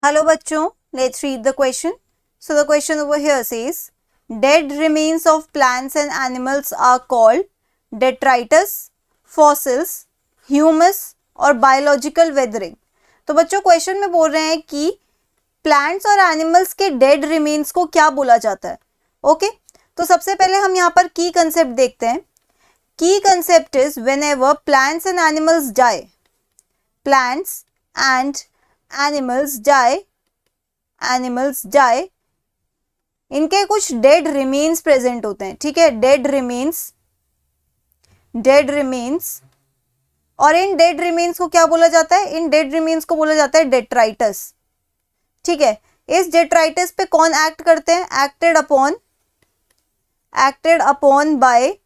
Hello बच्चों, let's read the question. So the question over here says, dead remains of plants and animals are called detritus, fossils, humus और biological weathering. तो बच्चों question में बोल रहे हैं कि प्लांट्स और एनिमल्स के डेड रिमेन्स को क्या बोला जाता है. ओके तो सबसे पहले हम यहाँ पर की कंसेप्ट देखते हैं. की concept is whenever plants and animals die, plants and animals die, इनके कुछ डेड रिमेन्स प्रेजेंट होते हैं. ठीक है, डेड रिमेन्स और इन डेड रिमेन्स को क्या बोला जाता है? इन डेड रिमेन्स को बोला जाता है डेट्राइटस. ठीक है, इस डेट्राइटस पे कौन एक्ट करते हैं? Acted upon by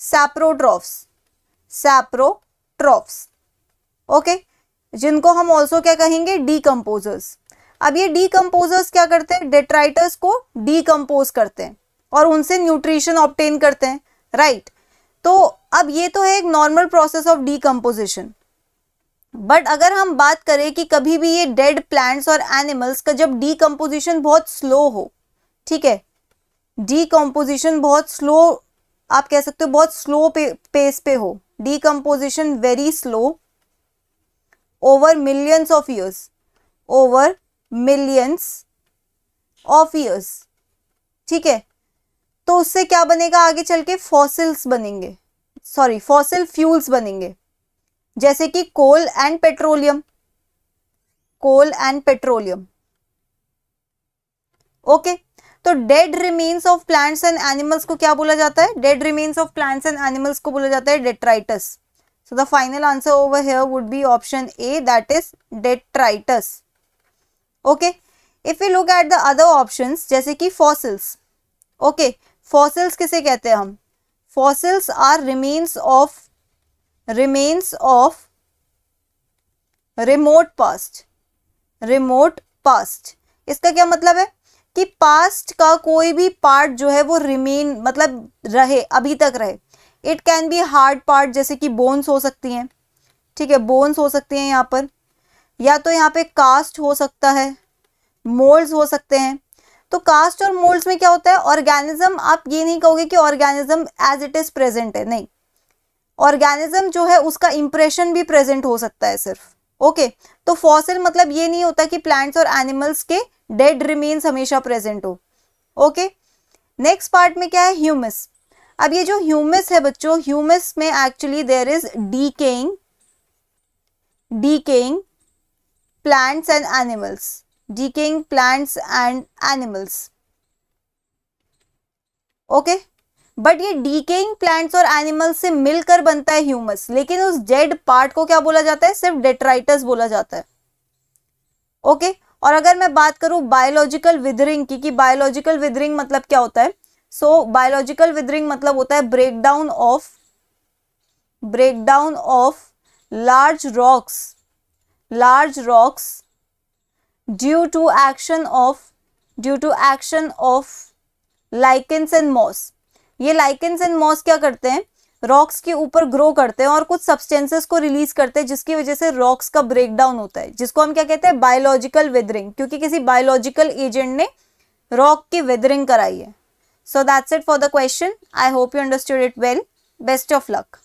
saprotrophs. Okay, जिनको हम ऑल्सो क्या कहेंगे? डीकम्पोजर्स. अब ये डीकम्पोजर्स क्या करते हैं? डेट्राइटस को डीकम्पोज करते हैं और उनसे न्यूट्रिशन ऑब्टेन करते हैं. राइट तो अब ये तो है एक normal process of decomposition. But अगर हम बात करें कि कभी भी ये डेड प्लांट्स और एनिमल्स का जब डीकम्पोजिशन बहुत स्लो हो, ठीक है, डीकम्पोजिशन बहुत स्लो, आप कह सकते हो बहुत स्लो पेस पे हो, decomposition very slow over millions of years. ठीक है, तो उससे क्या बनेगा आगे चल के? फॉसिल फ्यूल्स बनेंगे, जैसे कि कोल एंड पेट्रोलियम. ओके, तो dead remains of plants and animals को क्या बोला जाता है? Dead remains of plants and animals को बोला जाता है detritus. So the final answer over here would be option A, that is detritus. Okay, if we look at the other options, जैसे कि fossils. Okay, fossils किसे कहते हैं हम? Fossils are remains of remote past. इसका क्या मतलब है? कि पास्ट का कोई भी पार्ट जो है वो रिमेन मतलब रहे, अभी तक रहे. It can be hard part, जैसे कि बोन्स हो सकती हैं. ठीक है, बोन्स हो सकती हैं यहाँ पर, या तो यहाँ पे कास्ट हो सकता है, मोल्ड्स हो सकते हैं. तो कास्ट और मोल्ड्स में क्या होता है? ऑर्गेनिज्म, आप ये नहीं कहोगे कि organism as it is present है, नहीं, ऑर्गेनिज्म जो है उसका इंप्रेशन भी प्रेजेंट हो सकता है सिर्फ. ओके, तो फॉसिल मतलब ये नहीं होता कि प्लांट्स और एनिमल्स के डेड रिमेन्स हमेशा प्रेजेंट हो. ओके, नेक्स्ट पार्ट में क्या है? ह्यूमस. अब ये जो ह्यूमस है बच्चों, ह्यूमस में actually there is decaying plants and animals. Okay, but ये डीकेइंग प्लांट्स और एनिमल्स से मिलकर बनता है ह्यूमस, लेकिन उस डेड पार्ट को क्या बोला जाता है? सिर्फ डेट्राइटस बोला जाता है. ओके, और अगर मैं बात करूं बायोलॉजिकल विदरिंग की, कि बायोलॉजिकल विदरिंग मतलब क्या होता है? सो बायोलॉजिकल विदरिंग मतलब होता है breakdown of large rocks due to action of lichens and moss. ये लाइकेंस एंड मॉस क्या करते हैं? रॉक्स के ऊपर ग्रो करते हैं और कुछ सब्सटेंसेस को रिलीज करते हैं, जिसकी वजह से रॉक्स का ब्रेकडाउन होता है, जिसको हम क्या कहते हैं? बायोलॉजिकल वेदरिंग, क्योंकि किसी बायोलॉजिकल एजेंट ने रॉक की वेदरिंग कराई है. So that's it for the question. I hope you understood it well. Best of luck.